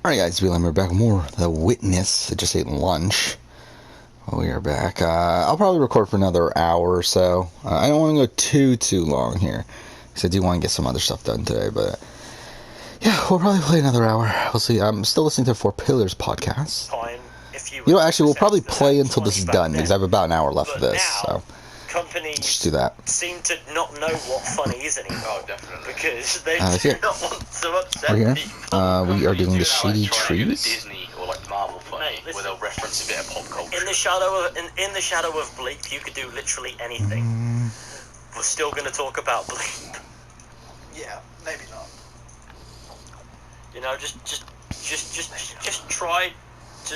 Alright guys, we're back with more The Witness. I just ate lunch. We are back. I'll probably record for another hour or so. I don't want to go too long here, because I do want to get some other stuff done today, but yeah, we'll probably play another hour. We'll see. I'm still listening to Four Pillars podcast. Time if You know, actually, we'll probably play until this is done, because I have about an hour left of this, so companies just do that. seem to not know what funny is anymore. Oh, definitely. Because they do not want to upset We're here. people. We are doing the Shady Trying to do the Trees. Disney or like Marvel funny, Mate, where they'll reference a bit of pop culture. In the shadow of Bleep, you could do literally anything. We're still going to talk about Bleep. Yeah, maybe not. You know, just try to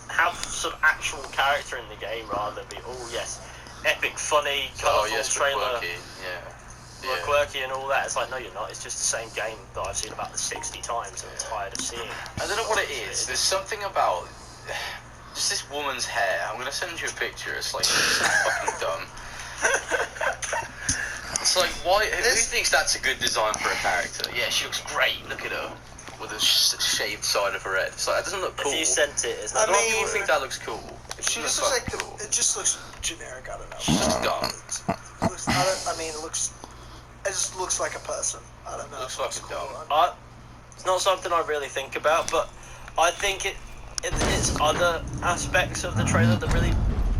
have some actual character in the game rather than be, oh yes, epic, funny, colourful trailer. Quirky, We're quirky and all that. It's like, no, you're not. It's just the same game that I've seen about 60 times and I'm tired of seeing. I don't know what it is. There's something about just this woman's hair. I'm gonna send you a picture. It's like so fucking dumb. It's like, why? Who thinks that's a good design for a character? Yeah, she looks great. Look at her with the shaved side of her head. It's like, that doesn't look cool. If you sent it, it's I like, mean, people think that looks cool. She just looks like it just looks generic. I don't know. She's just dumb. It just looks like a person. I don't know. Looks like a dog. It's not something I really think about, but I think it's other aspects of the trailer that really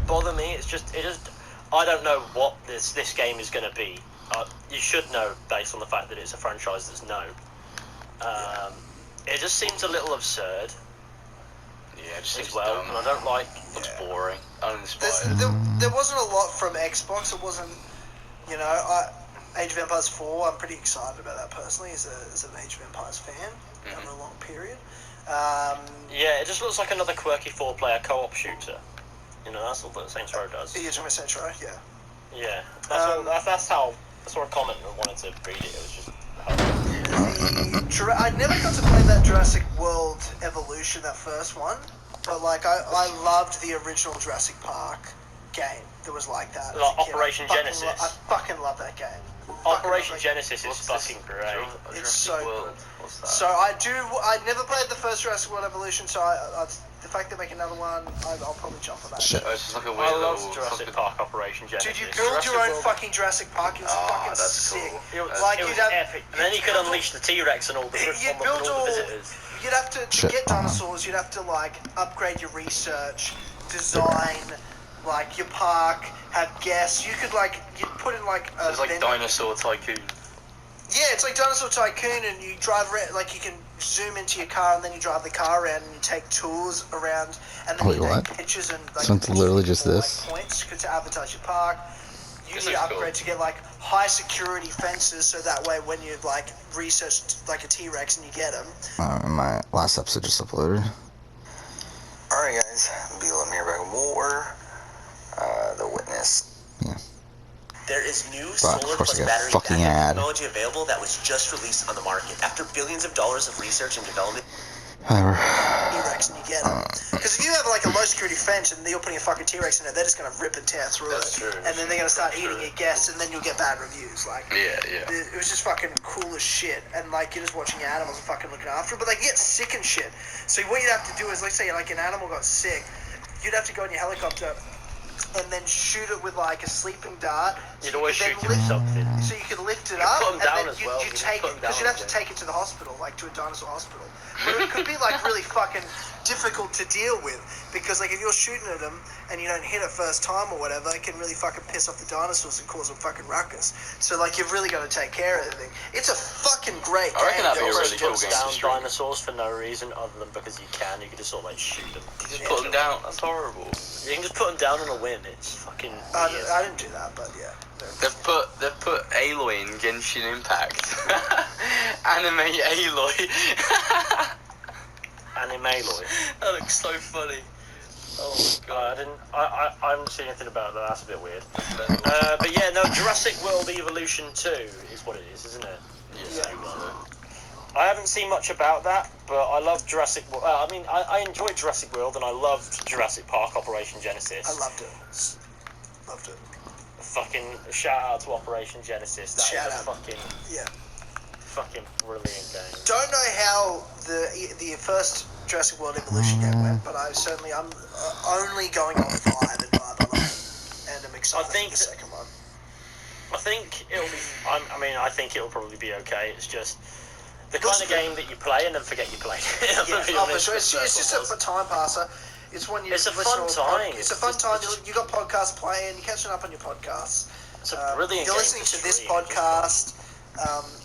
bother me. It just I don't know what this game is going to be. You should know based on the fact that it's a franchise that's known. It just seems a little absurd. Yeah, it just as seems well, dumb. and I don't like. Looks boring. Uninspired. There wasn't a lot from Xbox. It wasn't, Age of Empires 4. I'm pretty excited about that personally, as an Age of Empires fan over a long period. Yeah, it just looks like another quirky 4-player co-op shooter. You know, that's all that Saints Row does. You're talking about Saints Row, yeah. Yeah, that's how I saw a comment and wanted to read it. It was just. I never got to play that Jurassic World Evolution, that first one, but like I loved the original Jurassic Park game that was like that. Like Operation Genesis. I fucking love that game. Operation Genesis is fucking great. It's so good. What's that? So I never played the first Jurassic World Evolution, so the fact they make another one, I'll probably jump on that. Shit. It's just like a weird I love little Jurassic Park Operation Genesis. Dude, you build your own fucking Jurassic Park. It was fucking that's sick. cool. It was Like, it was you'd have- epic. And then you could unleash the T-Rex and all the visitors. You'd have to get dinosaurs. You'd have to like upgrade your research, design, like your park, have guests. You could you'd put in like a It's like Dinosaur Tycoon. Yeah, it's like Dinosaur Tycoon, and you drive around, like you can zoom into your car, and then you drive the car around, and you take tours around, and then Wait, you what? take pictures and like So it's literally just this? like, points to advertise your park. You This need to looks upgrade to get like high security fences, so that way when you like research like a T-Rex and you get them. My last episode just uploaded. Alright guys, Beelam here back with more The Witness. Yeah. There is new But, of solar course, plus I got a battery fucking backup ad. technology available that was just released on the market after billions of dollars of research and development. Whatever. T-Rex and you get them. Because if you have like a low security fence and you're putting a fucking T-Rex in it, they're just gonna rip and tear through That's it, true, and then they're gonna start eating your guests, and then you'll get bad reviews. Like, Yeah. it was just fucking cool as shit, and like you're just watching your animals and fucking looking after them, but they get sick and shit. So what you'd have to do is, let's say like an animal got sick, you'd have to go in your helicopter and then shoot it with like a sleeping dart. You'd always Then shoot it with something. So you could lift it You up, put 'em down and then as well. you You take put it, 'em because down you'd have to again. take it to the hospital, like to a dinosaur hospital. But it could be like really fucking difficult to deal with, because like if you're shooting at them and you don't hit it first time or whatever, it can really fucking piss off the dinosaurs and cause them fucking ruckus. So like you've really got to take care of everything. It's a fucking great I reckon game. that'd be a It really just cool puts game. down- Down stream. dinosaurs for no reason other than because you can. You can just sort of like shoot them. You just put them down. That's horrible. You can just put them down on a whim. It's fucking weird. I didn't do that, but yeah. They've put Aloy in Genshin Impact. Anime Aloy. Anime Aloy. That looks so funny. Oh my god. I haven't seen anything about that. That's a bit weird. But yeah, no, Jurassic World Evolution 2 is what it is, isn't it? Yeah. I haven't seen much about that, but I love Jurassic World. I enjoyed Jurassic World, and I loved Jurassic Park Operation Genesis. I loved it. Loved it. Fucking shout out to Operation Genesis. That Shout is a out. fucking Yeah. fucking brilliant game. Don't know how the first Jurassic World Evolution game went, but I'm only going on 5 in my other life, and I'm excited for the second one. I think it'll be. I think it'll probably be okay. It's just the kind of game that you play and then forget you played. For sure. It's just a time passer. It's when you. It's a fun time. It's a fun time. You got podcasts playing. You're catching up on your podcasts. It's a brilliant. You're game listening to this stream, podcast.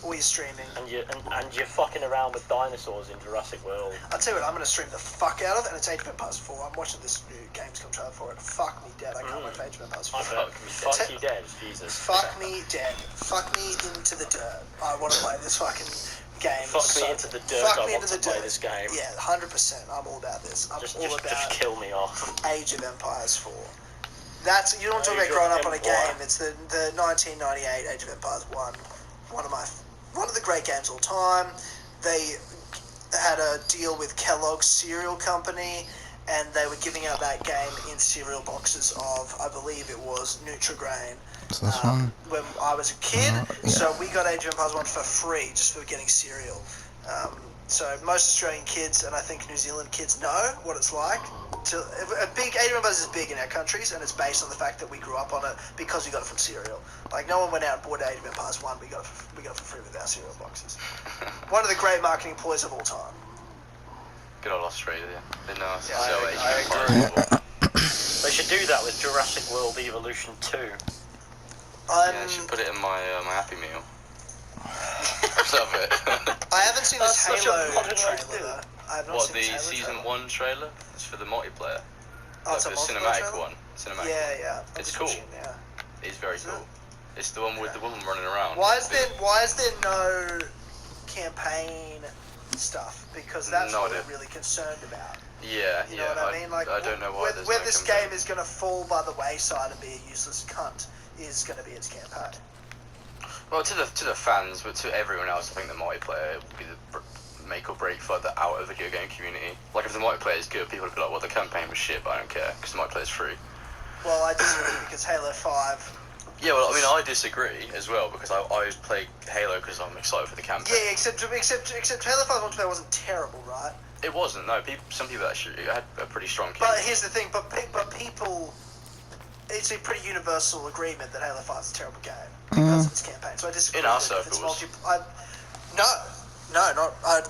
Or you're streaming. And you're fucking around with dinosaurs in Jurassic World. I'll tell you what, I'm going to stream the fuck out of it, and it's Age of Empires 4. I'm watching this new Gamescom trailer for it. Fuck me dead. I can't wait for Age of Empires 4. Fuck you dead, Jesus. Fuck me dead. Fuck me into the dirt. I want to play this fucking game. Fuck me into the dirt. I want to play this game. Yeah, 100%. I'm all about this. Just kill me off. Age of Empires 4. That's, you don't talk about growing up on a game. It's the 1998 Age of Empires 1. One of the great games of all time. They had a deal with Kellogg's cereal company, and they were giving out that game in cereal boxes of, I believe it was Nutri-Grain. So this one? When I was a kid, so we got Age of Empires 1 for free just for getting cereal. So most Australian kids, and I think New Zealand kids, know what it's like. Age of Empires is big in our countries, and it's based on the fact that we grew up on it because we got it from cereal. Like, no one went out and bought Age of Empires 1, we got it for free with our cereal boxes. One of the great marketing ploys of all time. Good old Australia. They know how to Yeah, sell I Age of Empires. They should do that with Jurassic World Evolution 2. Yeah, I should put it in my Happy Meal. Love it. I haven't seen this That's such a Halo modern way to trailer, do it. though. I have not What, seen the this Halo Season trailer. 1 trailer? It's for the multiplayer. Oh, it's a the multiplayer cinematic trailer? one. Cinematic Yeah. one. I'm It's just cool. watching it now. It's very Is cool. it? It's the one with the woman running around. Why is there no campaign stuff? Because that's No what idea. we're really concerned about. Yeah, You know what I mean? Like, I don't know why where, there's where no this campaign. game is going to fall by the wayside and be a useless cunt is going to be its campaign. Well, to the fans, but to everyone else, I think the multiplayer will be the make or break for the outer video game community. Like, if the multiplayer is good, people will be like, well, the campaign was shit, but I don't care, because the multiplayer is free. Well, I disagree because Halo 5... Yeah, well, I mean, I disagree as well, because I always play Halo because I'm excited for the campaign. Yeah, except Halo 5 multiplayer wasn't terrible, right? It wasn't, no. Some people actually had a pretty strong campaign. But here's the thing, but people... It's a pretty universal agreement that Halo 5 is a terrible game because of its campaign. So I disagree. In our that if it's circles. I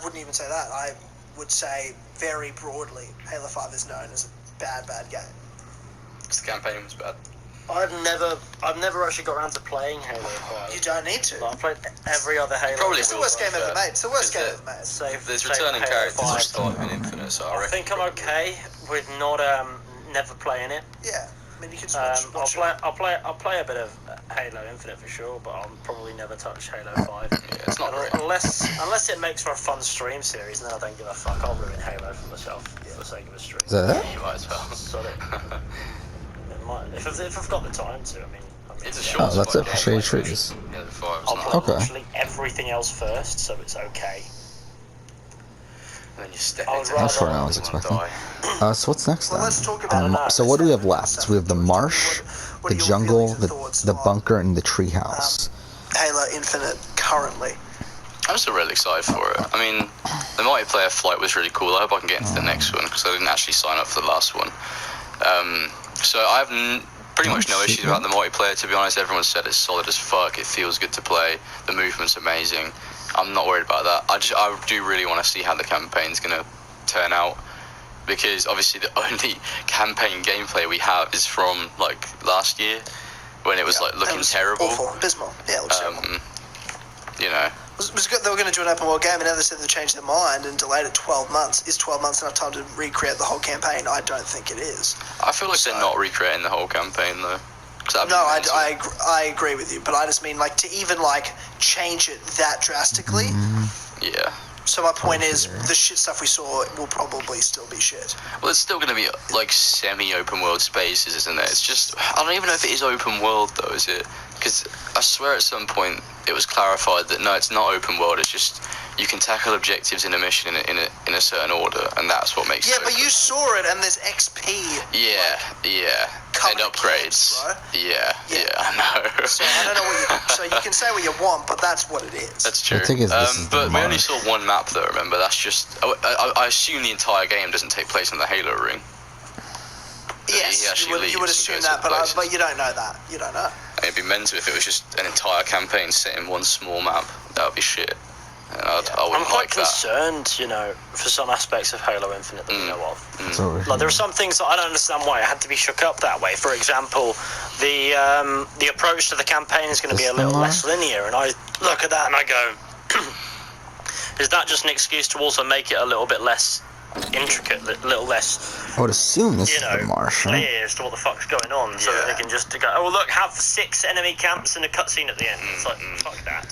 wouldn't even say that. I would say very broadly, Halo 5 is known as a bad game. Because the campaign was bad. I've never actually got around to playing Halo 5. You don't need to. Like, I've played every other Halo. Probably It's the worst game ever made. It's the worst game ever made. There's returning characters which start in Infinite, so I think I'm okay with not never playing it. Yeah. I mean, you can watch I'll play a bit of Halo Infinite for sure, but I'll probably never touch Halo 5. Yeah, it's not great. Unless it makes for a fun stream series, and then I don't give a fuck. I'll ruin Halo for myself for the sake of a stream. Is that it? You might as well. Sorry. If I've got the time to, I mean It's a yeah. short that's spot, it for Shady Trees. Yeah, the 5's I'll not. play Okay. literally everything else first, so it's okay. And then you step I would into That's rather- what I was and expecting. die. So what's next Well, then? let's talk about it. So what do we have left? So we have the marsh, What are the your jungle, feelings and thoughts the on bunker, and the treehouse. Halo Infinite currently. I'm still really excited for it. I mean, the multiplayer flight was really cool. I hope I can get into the next one, because I didn't actually sign up for the last one. So I have pretty much no issues about the multiplayer, to be honest. Everyone said it's solid as fuck. It feels good to play. The movement's amazing. I'm not worried about that. I do really want to see how the campaign's going to turn out, because obviously the only campaign gameplay we have is from like last year, when it was like looking terrible. Awful, abysmal. Yeah, it looks terrible. You know. It was good. They were going to do an open world game, and now they said they changed their mind and delayed it 12 months. Is 12 months enough time to recreate the whole campaign? I don't think it is. I feel like they're not recreating the whole campaign though. No, I agree with you, but I just mean like to even like change it that drastically. Yeah. So my point is, the shit stuff we saw will probably still be shit. Well, it's still going to be like semi-open world spaces, isn't it? It's just, I don't even know if it is open world though, is it? Because I swear at some point it was clarified that no, it's not open world. It's just you can tackle objectives in a mission in a certain order, and that's what makes it Yeah, but open. you saw it, and there's XP. Yeah. Covenant upgrades. camps, bro. Yeah, I know. So I don't know what so you can say what you want, but that's what it is. That's true. I think this is the but we only Marsh. saw one map though, remember? That's just... I assume the entire game doesn't take place in the Halo ring. Yes, He you would leaves and assume goes that, other but places. you don't know that. You don't know. It'd be mental if it was just an entire campaign set in one small map. That would be shit. And I I'm wouldn't quite like that. concerned, for some aspects of Halo Infinite that we know of. It's over Like, there are here. some things that I don't understand why it had to be shook up that way. For example, the approach to the campaign is going to be a little less linear, and I look at that and I go, is that just an excuse to also make it a little bit less intricate, a little less, I would assume this is the Marsh, right? clear as to what the fuck's going on, so that they can just go, oh look, have 6 enemy camps and a cutscene at the end. It's like, fuck that.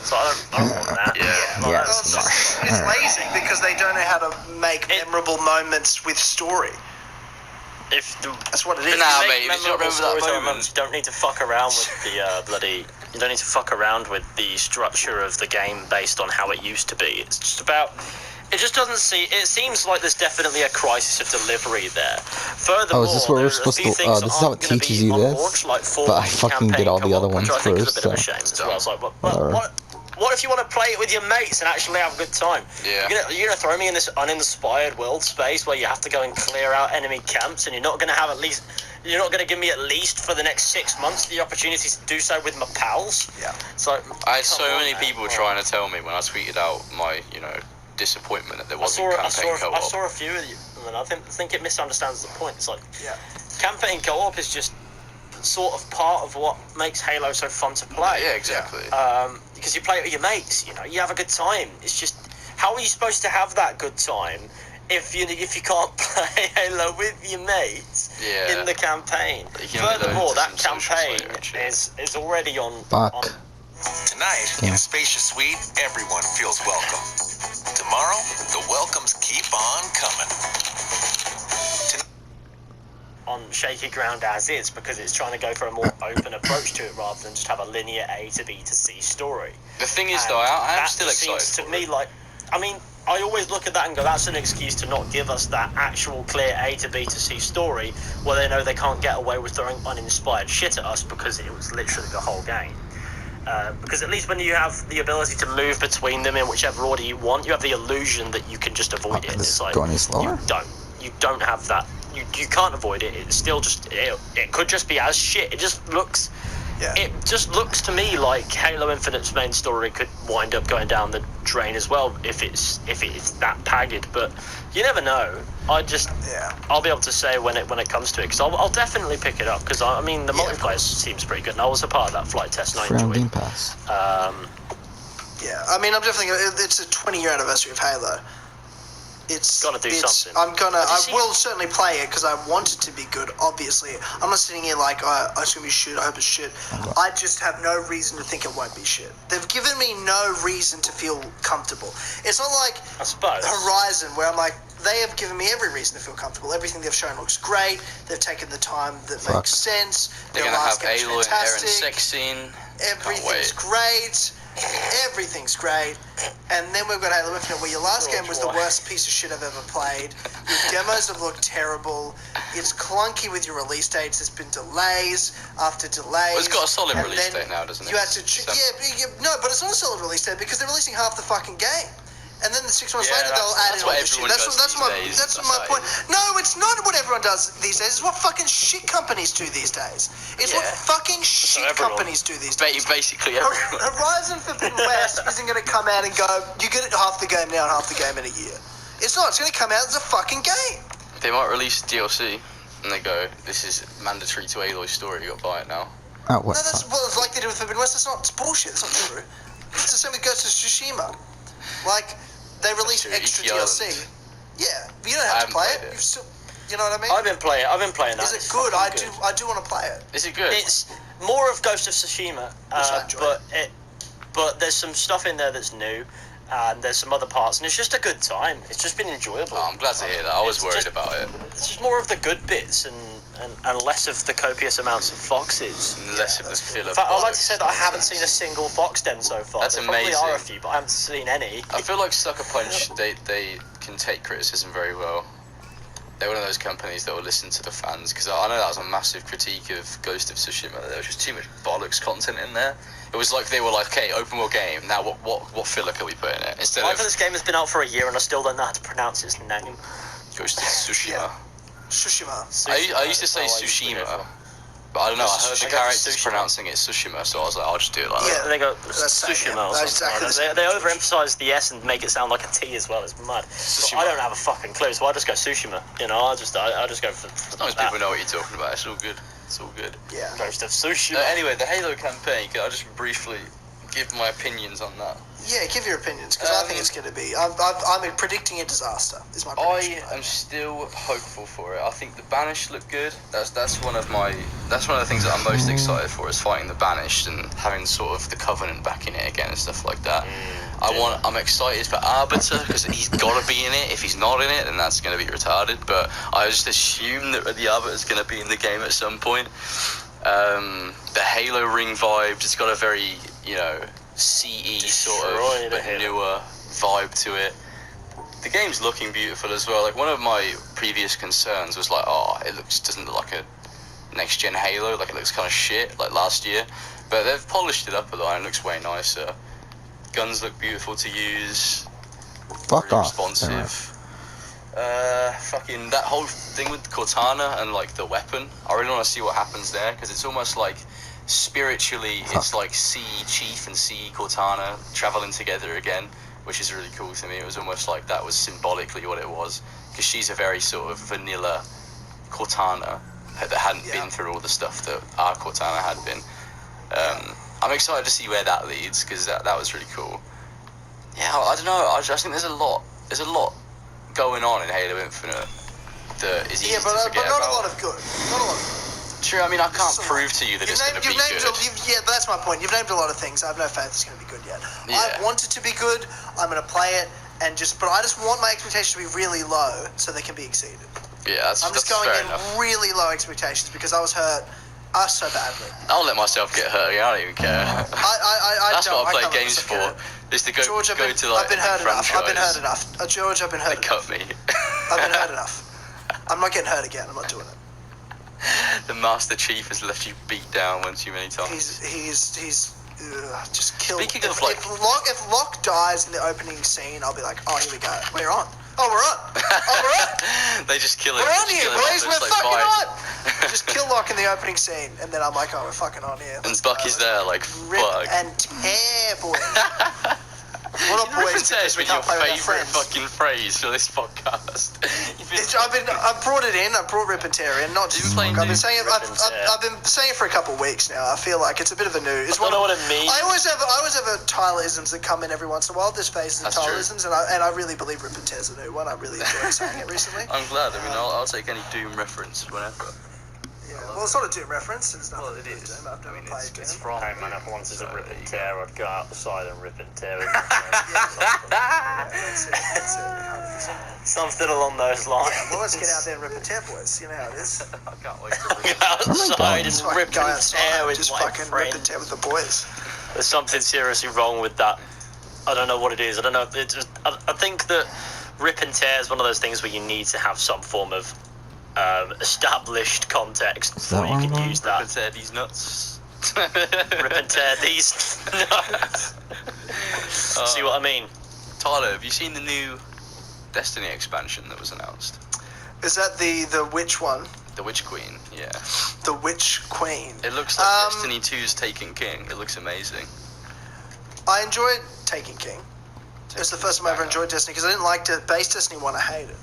So I don't want that. Yeah, that's it's just- Marsh. It's Alright. lazy because they don't know how to make memorable moments with story. That's what it is. Nah, Make mate, you just memorable remember that storytelling moment. moments. You don't need to fuck around with the You don't need to fuck around with the structure of the game based on how it used to be. It's just about. It just doesn't see. It seems like there's definitely a crisis of delivery there. Furthermore, Oh, is this where we're there's a supposed few to- things this is that how aren't it gonna teaches be you on this? launch, like full But I fucking did campaign all the co-op, other which ones I think is first, a bit of a so- shame as well. It's like, Whatever. what if you want to play it with your mates and actually have a good time? Yeah. You're gonna throw me in this uninspired world space where you have to go and clear out enemy camps, and you're not gonna give me at least for the next 6 months the opportunity to do so with my pals. Yeah. So I had so many man. people trying to tell me when I tweeted out my, disappointment that there I wasn't campaign co-op. saw a few of you, and I think it misunderstands the point. It's like, Yeah. campaign co-op is just sort of part of what makes Halo so fun to play. Yeah, exactly. Because you play it with your mates, you have a good time. It's just, how are you supposed to have that good time if you can't play Halo with your mates Yeah. in the campaign? You can only go Furthermore, into that some social campaign player and shit. is already on. Fuck. Tonight, in a spacious suite, everyone feels welcome. Tomorrow, the welcomes keep on coming. On shaky ground as is, because it's trying to go for a more open approach to it rather than just have a linear A to B to C story. The thing is, And though, I am that still just excited seems to for me it. like, I always look at that and go, that's an excuse to not give us that actual clear A to B to C story where they know they can't get away with throwing uninspired shit at us because it was literally the whole game. Because at least when you have the ability to move between them in whichever order you want, you have the illusion that you can just avoid it. This It's like, going any slower? you don't have that. You can't avoid it. It's still just it could just be as shit. It just looks to me like Halo Infinite's main story could wind up going down the drain as well if it's that pagged. But you never know. I'll be able to say when it comes to it, because I'll definitely pick it up, because the multiplayer seems pretty good, and I was a part of that flight test and I Free on enjoyed Game it. Pass. Yeah. I mean, I'm definitely. It's a 20-year anniversary of Halo. It's Gotta do something. I will certainly play it because I want it to be good. Obviously, I'm not sitting here like it's gonna be shit. I hope it's shit. I just have no reason to think it won't be shit. They've given me no reason to feel comfortable. It's not like I suppose. Horizon, where I'm like, they have given me every reason to feel comfortable. Everything they've shown looks great. They've taken the time that makes sense. They're Their going to last have game was Aloy and Aaron fantastic. sex scene. Everything's great. Everything's great. And then we've got Halo Infinite, where your last game was the worst piece of shit I've ever played. Your demos have looked terrible. It's clunky with your release dates. There's been delays after delays. Well, it's got a solid And release then date now, doesn't it? You had to... no, but it's not a solid release date because they're releasing half the fucking game. And then 6 months Yeah, later, they'll add in that's all what this shit. everyone does That's these my days. that's That's my how it point. is. No, it's not what everyone does these days. It's what fucking shit companies do these days. It's what Yeah. fucking shit everyone. companies do these days. Basically everyone. Horizon Forbidden West isn't going to come out and go, you get half the game now and half the game in a year. It's not. It's going to come out as a fucking game. They might release DLC, and they go, this is mandatory to Aloy's story, you got to buy it now. Oh, what? No, that's well, it's like they did with Forbidden West. That's not. It's bullshit. That's not true. It's the same with Ghost of Tsushima. Like, they release true. extra E.T. DLC. Island. Yeah, but you don't I have to haven't play played it. it. You've still, you know what I mean? I've been playing that. Is it It's good? fucking I do want to play it. Is it good? It's more of Ghost of Tsushima, I enjoy but there's some stuff in there that's new, and there's some other parts, and it's just a good time. It's just been enjoyable. Oh, I'm glad to hear that. I was It's worried just- about it. It's just more of the good bits and less of the copious amounts of foxes. And less of the filler. In fact, I'd like to bollocks. say that I haven't seen a single fox den so far. That's there probably amazing. are a few, but I haven't seen any. I feel like Sucker Punch, they can take criticism very well. they're one of those companies that will listen to the fans, because I know that was a massive critique of Ghost of Tsushima. There was just too much bollocks content in there. It was like they were like, okay, open world game. Now what filler can we put in it? Instead Why of for this game has been out for a year and I still don't know how to pronounce its name. Ghost of Tsushima. Tsushima. I used to say Tsushima, but I don't know. I heard the I go for characters Tsushima. pronouncing it Tsushima, so I was like, I'll just do it like Yeah. that. They go That's Tsushima or that's something. exactly Like the that. same. They overemphasize the S and make it sound like a T as well. It's mad. Tsushima. But I don't have a fucking clue, so I just go Tsushima. You know, I just go for As long as that. people know what you're talking about, it's all good. It's all good. Yeah. Ghost of Tsushima. Anyway, the Halo campaign, can I just briefly give my opinions on that? Yeah, give your opinions, because I think it's going to be... I'm predicting a disaster, is my prediction. I am still hopeful for it. I think the Banished look good. That's one of the things that I'm most excited for, is fighting the Banished and having sort of the Covenant back in it again and stuff like that. I'm excited for Arbiter, because he's got to be in it. If he's not in it, then that's going to be retarded. But I just assume that the Arbiter's going to be in the game at some point. The Halo ring vibe, it's got a very, CE sort of but newer vibe to it. The game's looking beautiful as well. Like, one of my previous concerns was like, doesn't look like a next gen Halo, like it looks kind of shit like last year, but they've polished it up a lot and it looks way nicer. Guns look beautiful to use. Fuck really off. responsive. Fucking that whole thing with Cortana and like the weapon, I really want to see what happens there, because it's almost like spiritually it's like CE Chief and CE Cortana traveling together again, which is really cool to me. It was almost like that was symbolically what it was, because she's a very sort of vanilla Cortana that hadn't been through all the stuff that our Cortana had been. I'm excited to see where that leads, because that was really cool. Yeah, I don't know. I just think there's a lot going on in Halo Infinite that is easy to but forget not about. a lot of good. Not a lot of good. True, I mean, I can't prove to you that it's going to be good. Yeah, but that's my point. You've named a lot of things. I have no faith it's going to be good yet. Yeah. I want it to be good. I'm going to play it, but I just want my expectations to be really low so they can be exceeded. Yeah, I'm just going fair in enough. really low expectations because I was hurt so badly. I'll let myself get hurt. I don't even care. That's what I play games for. Is to go George, to like I've been hurt enough. franchise. I've been hurt enough. George, I've been hurt They enough. cut me. I've been hurt enough. I'm not getting hurt again. I'm not doing it. The Master Chief has left you beat down one too many times. He's just killed. Speaking of, like- If Locke dies in the opening scene, I'll be like, oh, here we go. We're on. Oh, we're on. Oh, we're on. They just kill him. We're on They just here, kill him boys. off, We're it's like, fucking bye. on. Just kill Locke in the opening scene, and then I'm like, oh, we're fucking on here. And Let's Buck go. is there, like, Rip fuck. and tear, boys. We're not boys because we your can't play with our favourite friends. fucking phrase for this podcast. I brought it in. I brought Rip and Tear in, not just You've been I've been playing saying it. Rip and Tear. I've been saying it for a couple of weeks now. I feel like it's a bit of a new. It's I don't know what it means. I always have Tyler-isms that come in every once in a while. There's phases of That's true. Tyler-isms, and I really believe Rip and Tear's a new one. I really enjoyed saying it recently. I'm glad. I mean, I'll take any Doom reference whenever. Yeah. Well, it's not a Doom reference. It's nothing Well, it to do with is. Doom. I've never played Doom. It's from. Hey man, if once there's a rip and tear, I'd go outside and rip and tear it. That's it. 100%. Something along those lines. Yeah, well, let's get out there and rip and tear, boys. You know how it is. I can't wait to Go outside Just and fucking rip go and outside, tear with just my fucking rip and friends. tear with the boys. There's something seriously wrong with that. I don't know what it is. I don't know. I think that rip and tear is one of those things where you need to have some form of established context before that you one can wrong? use that. Rip and tear these nuts. Rip and tear these nuts. See what I mean? Tyler, have you seen the new Destiny expansion that was announced? Is that the witch one? The Witch Queen, yeah. The Witch Queen. It looks like Destiny 2's Taken King. It looks amazing. I enjoyed Taken King. It was the first time I ever enjoyed Destiny because I didn't like base Destiny 1. I hated it.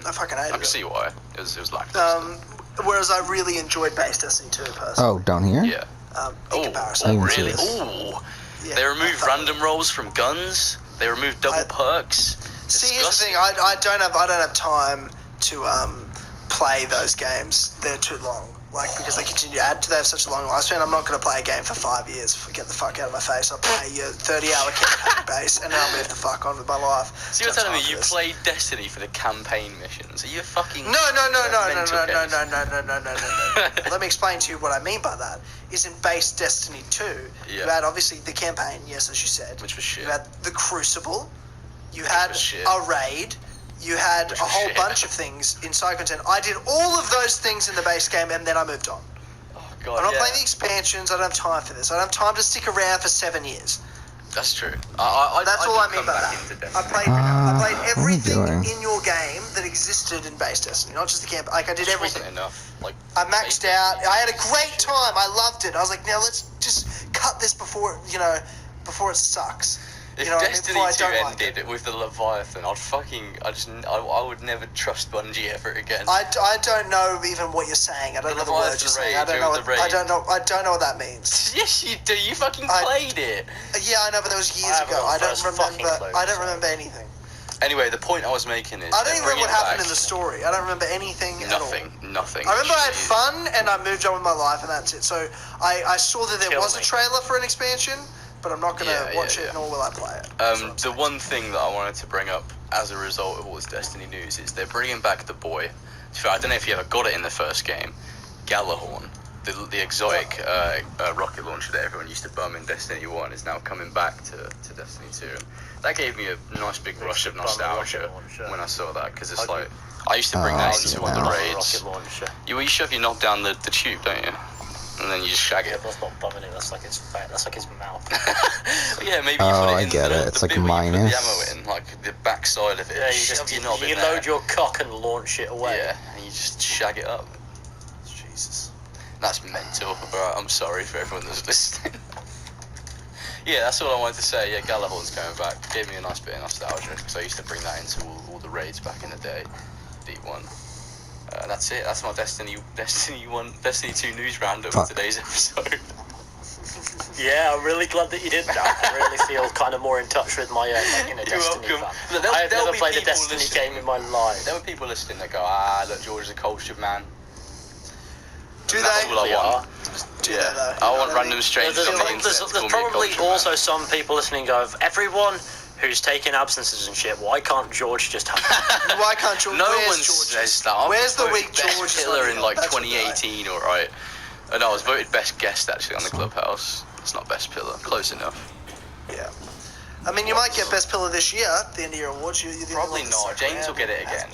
I fucking I hated can it. see why. It was lackluster. Whereas I really enjoyed base Destiny 2 personally. Oh, down here? Yeah. In comparison. didn't see Really? this. Ooh. Yeah, They I removed thought- random rolls from guns. They removed double perks. See, here's the Disgusting. thing. I don't have time to play those games. They're too long. Like, because they continue to add to. They have such a long lifespan. I'm not going to play a game for 5 years. Get the fuck out of my face. I'll play your 30-hour campaign base, and then I'll move the fuck on with my life. So you're Don't telling me time you for this. played Destiny for the campaign missions? Are you fucking... No. Let me explain to you what I mean by that. Is in base Destiny 2, you had obviously the campaign, yes, as you said. Which was shit. You had the Crucible. You had was shit. a raid. You had Which a was whole shit. bunch of things in side content. I did all of those things in the base game, and then I moved on. Oh god, I'm not yeah. playing the expansions. I don't have time for this. I don't have time to stick around for 7 years. That's true. That's I all I did mean come by back that. into I Destiny. played what am I everything doing? in your game that existed in base Destiny, not just the camp. Like I did It everything. wasn't enough. Like I maxed out. I had a great time. I loved it. I was like, now let's just cut this before it sucks. If You know what I mean? Destiny Before I 2 don't like ended it. with the Leviathan, I would never trust Bungie ever again. I don't know even what you're saying. I don't The know the words you're Leviathan saying. I raid, don't know. the raid. I don't know what that means. Yes, you do. You fucking I- played it. Yeah, I know, but that was years I haven't ago. got I don't first fucking remember. clue, I don't so. remember anything. Anyway, the point I was making is I don't even they're remember what bringing happened in back the story. I don't remember anything at all. Nothing. I remember I had fun and I moved on with my life and that's it. So I saw that there Kill was a me. trailer for an expansion, but I'm not going to Yeah, watch yeah. it nor will I play it. That's what I'm The saying. one thing that I wanted to bring up as a result of all this Destiny news is they're bringing back the boy. So I don't know if you ever got it in the first game, Galahorn, the exotic rocket launcher that everyone used to bum in Destiny 1 is now coming back to Destiny 2. And that gave me a nice big rush of nostalgia when I saw that, because it's like, I used to bring that into one of the raids. Rocket launcher. You shove your knob down the tube, don't you? And then you just shag Yeah, it. but that's not bumming it. That's like his face. That's like his mouth. Yeah, maybe you Oh, put it I in get the, it. It's the like bit where you put minus. the ammo in, like the back side of it. Yeah, you shove just your knob in you there. load your cock and launch it away. Yeah, and you just shag it up. Jesus. That's mental. Alright, I'm sorry for everyone that's listening. Yeah, that's all I wanted to say. Yeah, Galahorn's coming back. Gave me a nice bit of nostalgia, because I used to bring that into all the raids back in the day. Deep one. That's it. That's my Destiny 2 news roundup for Fuck. today's episode. Yeah, I'm really glad that you did that. I really feel kind of more in touch with my You're Destiny welcome. fan. Look, there'll I have never be played a people Destiny listening. game in my life. There were people listening that go, look, George is a cultured man. Do And that's they? all I want. Do Yeah, they though? I You want know what random mean? strangers on the internet There's to call me a probably cultured man. also some people listening go, of everyone who's taking absences and shit, why can't George just have Why can't you? No where's one George? says that. I'm Where's the voted week best George is pillar not in here? like That's what they- 2018, alright. And I was voted best guest actually on the Clubhouse. It's not best pillar, close enough. Yeah. I mean, you might get best pillar this year at the end of your awards. You're the only Probably one that's not. stuck James will around. get it again.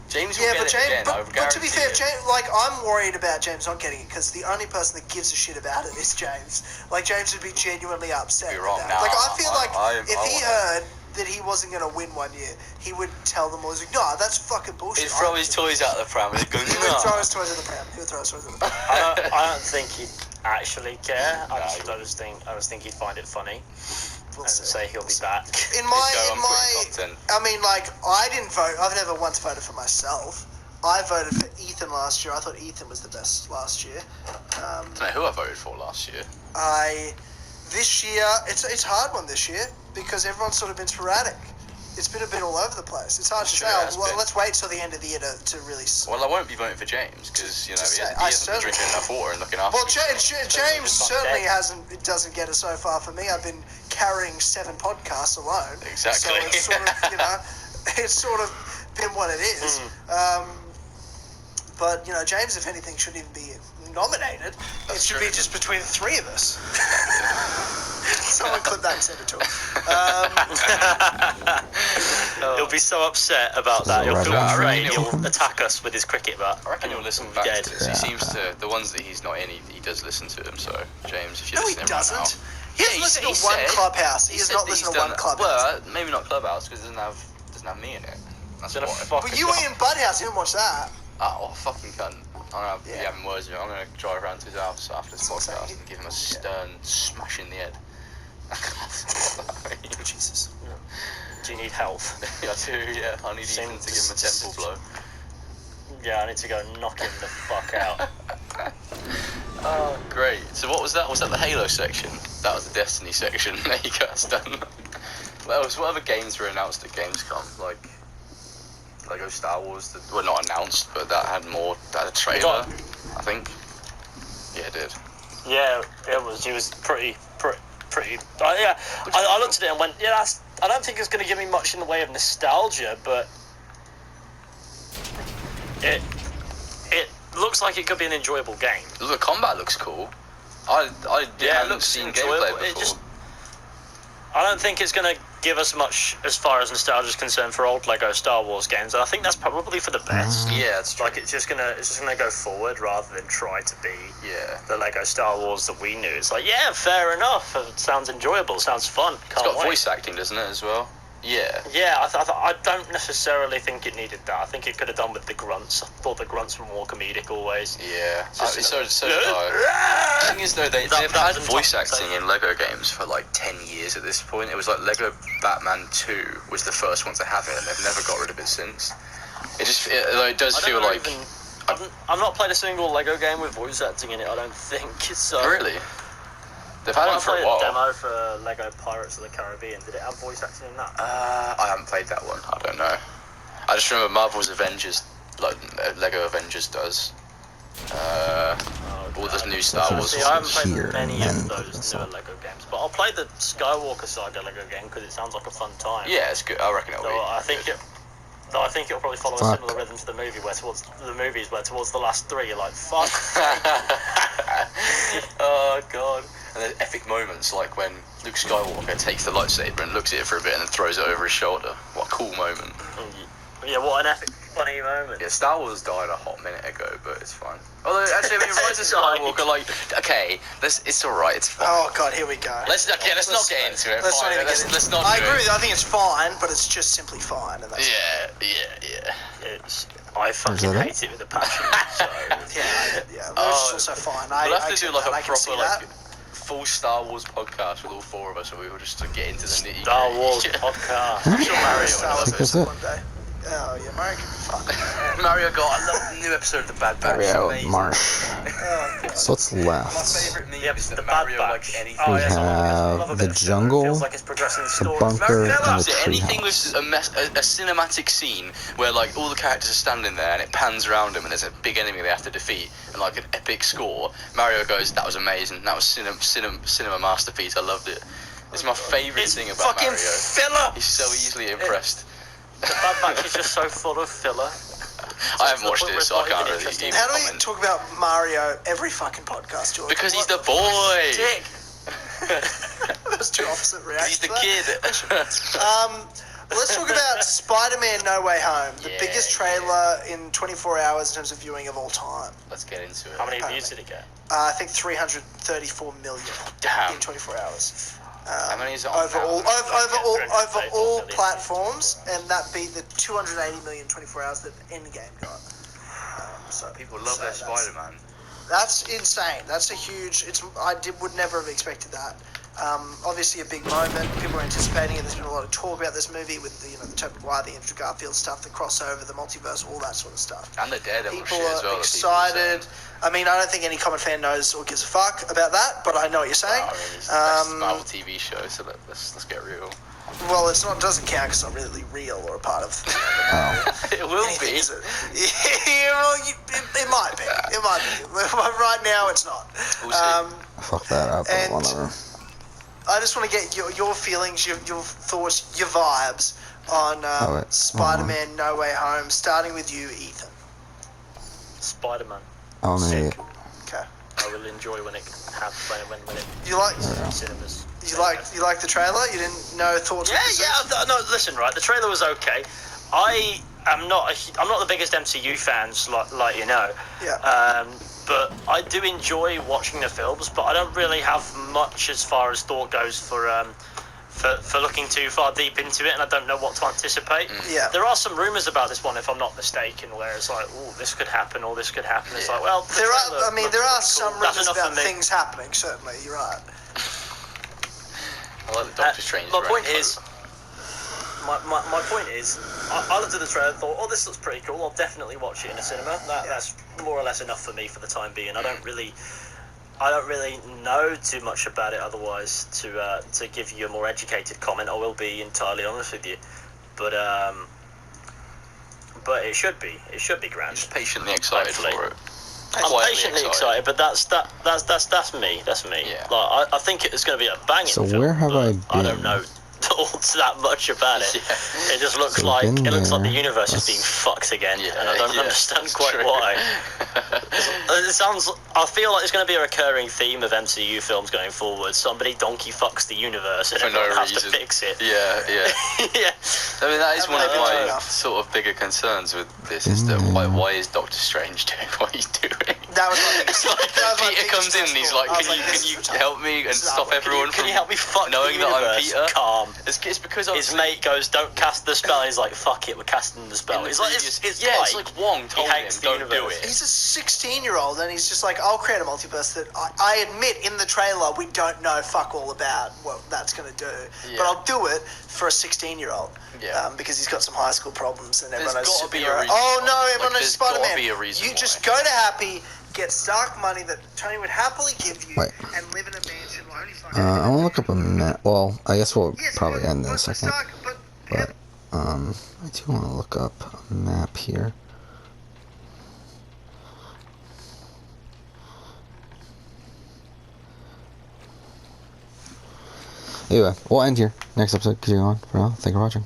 James will Yeah, get but it James, again. I but to be fair, guarantee it. James, like I'm worried about James not getting it because the only person that gives a shit about it is James. Like James would be genuinely upset. You're wrong. about it. Nah, Like I feel like if I he want it. heard that he wasn't going to win one year, he would tell them all. He's like, no, that's fucking bullshit. He'd throw his toys out the pram and he'd go, He would throw nah. his toys at the pram. He would throw his toys at the pram. I don't think he'd actually care. I just think he'd find it funny We'll and see. say he'll be back. In my, I'm putting content. I mean, like I didn't vote. I've never once voted for myself. I voted for Ethan last year. I thought Ethan was the best last year. I don't know who I voted for last year. This year, it's a hard one this year because everyone's sort of been sporadic. It's been a bit all over the place. It's hard to Sure, say. it has Well, been. let's wait till the end of the year to really. Well, I won't be voting for James because, you know, Just he say, hasn't I been certainly- drinking enough water and looking after Well, himself. James just certainly dead. hasn't. It doesn't get it so far for me. I've been carrying 7 podcasts alone. Exactly. So it's sort of, you know, it's sort of been what it is. But you know, James, if anything, shouldn't even be nominated. That's it should true. be just between the 3 of us. Someone clip that and send it to him. He'll be so upset about So that. He'll feel right. betrayed. I reckon He'll attack us with his cricket bat. I reckon he'll listen We'll back be to dead. this. He seems to, the ones that he's not in, he does listen to them. So, James, if you're No, he listening right now. doesn't. He has Yeah, listened he to one said- Clubhouse. He has said not that listened he's to one done that. Clubhouse. Well, maybe not Clubhouse because it doesn't have me in it. That's Gonna why. fuck But us you were up. in Budhouse. You didn't watch that. Oh, fucking cunt. I'm gonna be Yeah. having words with him. I'm gonna drive around to his house after this That's what I'm podcast saying. and give him a stern smash in the head. Jesus. Do you need help? I do, yeah. I need Same- Ethan to give him a temple blow. Yeah, I need to go knock him the fuck out. Oh, great. So what was that? Was that the Halo section? That was the Destiny section. There you go, it's done. What else? What other games were announced at Gamescom? Like Lego Star Wars, that were not announced, but that had a trailer, I think. Yeah, it did. Yeah, it was pretty. I looked at it and went, yeah, I don't think it's going to give me much in the way of nostalgia, but it looks like it could be an enjoyable game. The combat looks cool. I Yeah, it haven't looks seen enjoyable. gameplay before. I don't think it's going to give us much as far as nostalgia is concerned for old Lego Star Wars games, and I think that's probably for the best. Yeah, it's Like it's just gonna go forward rather than try to be the Lego Star Wars that we knew. It's like, yeah, fair enough. It sounds enjoyable. Sounds fun. It's Can't got wait. voice acting, doesn't it, as well? Yeah. Yeah, I don't necessarily think it needed that. I think it could have done with the grunts. I thought the grunts were more comedic always. Yeah. So did I. The thing is, though, they've had voice acting in Lego games for like 10 years at this point. It was like Lego Batman 2 was the first one to have it, and they've never got rid of it since. It does feel like... I've not played a single Lego game with voice acting in it, I don't think. So. Really? They've had it for a while. I played a demo for Lego Pirates of the Caribbean. Did it have voice acting in that? I haven't played that one. I don't know. I just remember Marvel's Avengers, like Lego Avengers does. All those new Star Wars. See, I haven't played many of those newer Lego games, but I'll play the Skywalker Saga Lego game because it sounds like a fun time. Yeah, it's good. I reckon it'll be. I think it'll probably follow a similar rhythm to the movie, where towards the last three, you're like, fuck. Oh god. And there's epic moments like when Luke Skywalker takes the lightsaber and looks at it for a bit and then throws it over his shoulder. What a cool moment. Yeah, what an epic, funny moment. Yeah, Star Wars died a hot minute ago, but it's fine. Although, actually, I mean, Rise of Skywalker, like, okay, it's alright, it's fine. Oh god, here we go. Let's not get into it. Let's Fine. not even get into Let's it. not. I agree. I think it's fine, but it's just simply fine. And that's I fucking hate it with a passion. So. yeah. It's also fine. We'll have to do like a proper like full Star Wars podcast with all four of us, and we will just get into the nitty-gritty. Star Wars podcast. I'm sure Mario Star will Wars love it. one day. Oh yeah, Mario can be fun. Mario got. I love the new episode of the Bad Batch. Mario, Marsh. So what's My left? favourite meme is that the Mario Bad like Batch. anything. We have the jungle, Feels like it's progressing the the story. bunker, and That's the it. Anything treehouse. with a cinematic scene where like all the characters are standing there and it pans around them and there's a big enemy they have to defeat and like an epic score. Mario goes, "That was amazing. That was cinema masterpiece. I loved it." It's my favourite thing about fucking Mario. filler. He's so easily impressed. The Bad Batch is just so full of filler. I haven't watched it, so I can't really even How do we comment. talk about Mario every fucking podcast, George? Because he's the boy. Dick. Those two opposite reactions. He's the kid. Let's talk about Spider-Man No Way Home, the Yeah, biggest trailer in 24 hours in terms of viewing of all time. Let's get into it. How many views did it get? I think 334 million Damn. in 24 hours. How many is it on Over now? all platforms, and that beat the 280 million 24 hours that Endgame got. So People love their Spider-Man. That's insane. That's a huge. Would never have expected that. Obviously a big moment. People are anticipating it. There's been a lot of talk about this movie with the Tobey Maguire, the Andrew Garfield stuff, the crossover, the multiverse, all that sort of stuff. And the Daredevil People shit as well. are excited. I mean, I don't think any common fan knows or gives a fuck about that, but I know what you're saying. I mean, it's a Marvel TV show, so let's get real. Well, it doesn't count because it's not really real or a part of. It will anything, be. is it? Yeah, well, it might be. It might be. Right now, it's not. We'll see. Fuck that up, and- whatever. I just want to get your feelings, your thoughts, your vibes on Spider-Man No Way Home, starting with you, Ethan. Spider-Man. I'm an idiot. Okay. I will enjoy when it happens, when it You like cinemas. you like the trailer? You didn't know thoughts? Yeah. No, listen, right. The trailer was okay. I'm not the biggest MCU fans, like you know. Yeah. But I do enjoy watching the films, but I don't really have much as far as thought goes for looking too far deep into it, and I don't know what to anticipate. Yeah. There are some rumours about this one, if I'm not mistaken, where it's like, oh, this could happen, or this could happen. It's like, well, There are some That's rumors enough about for me. things happening. Certainly, you're right. I like the Doctor Strange. My point is, I looked at the trailer and thought, oh, this looks pretty cool. I'll definitely watch it in a cinema. That's more or less enough for me for the time being. I don't really know too much about it otherwise to give you a more educated comment. I will be entirely honest with you, but it should be grand. Just patiently excited Hopefully. for it. I'm Quietly patiently excited, but that's me. That's me. Yeah. Like I think it's going to be a banging So film, where have but I I don't been? know thought that much about it. Yeah. It just looks So like we've been the there. universe is Let's- being fucked again, Yeah, and I don't understand it's quite true. why. It sounds. I feel like it's going to be a recurring theme of MCU films going forward. Somebody donkey fucks the universe, and For no everyone has reason. to fix it. Yeah. Yeah. I mean, that is one of Haven't had my enough. sort of bigger concerns with this, is that why is Doctor Strange doing what he's doing? That was my biggest. It's like that was my Peter biggest comes in and he's thought. like, I was can you this is help me and This is stop out. everyone Can you help me fuck knowing the that I'm universe? Peter? Calm. It's because His mate goes, "Don't cast the spell." And he's like, "Fuck it, we're casting the spell." He's like, "It's it's like Wong told him, hates the don't do universe. it. He's a 16-year-old, and he's just like, I'll create a multiverse that I admit in the trailer we don't know fuck all about what that's going to do. Yeah. But I'll do it for a 16-year-old. Yeah. Because he's got some high school problems, and everyone There's knows gotta be a superhero. reason Oh why. no, everyone Like, knows there's gotta Spider-Man. be a reason You just why. go to Happy, get Stark money that Tony would happily give you, Wait. and live in a mansion. Only I want to look up a map. Well, I guess we'll probably end in a second. But I do want to look up a map here. Anyway, we'll end here. Next episode, continue on. For now, thank you for watching.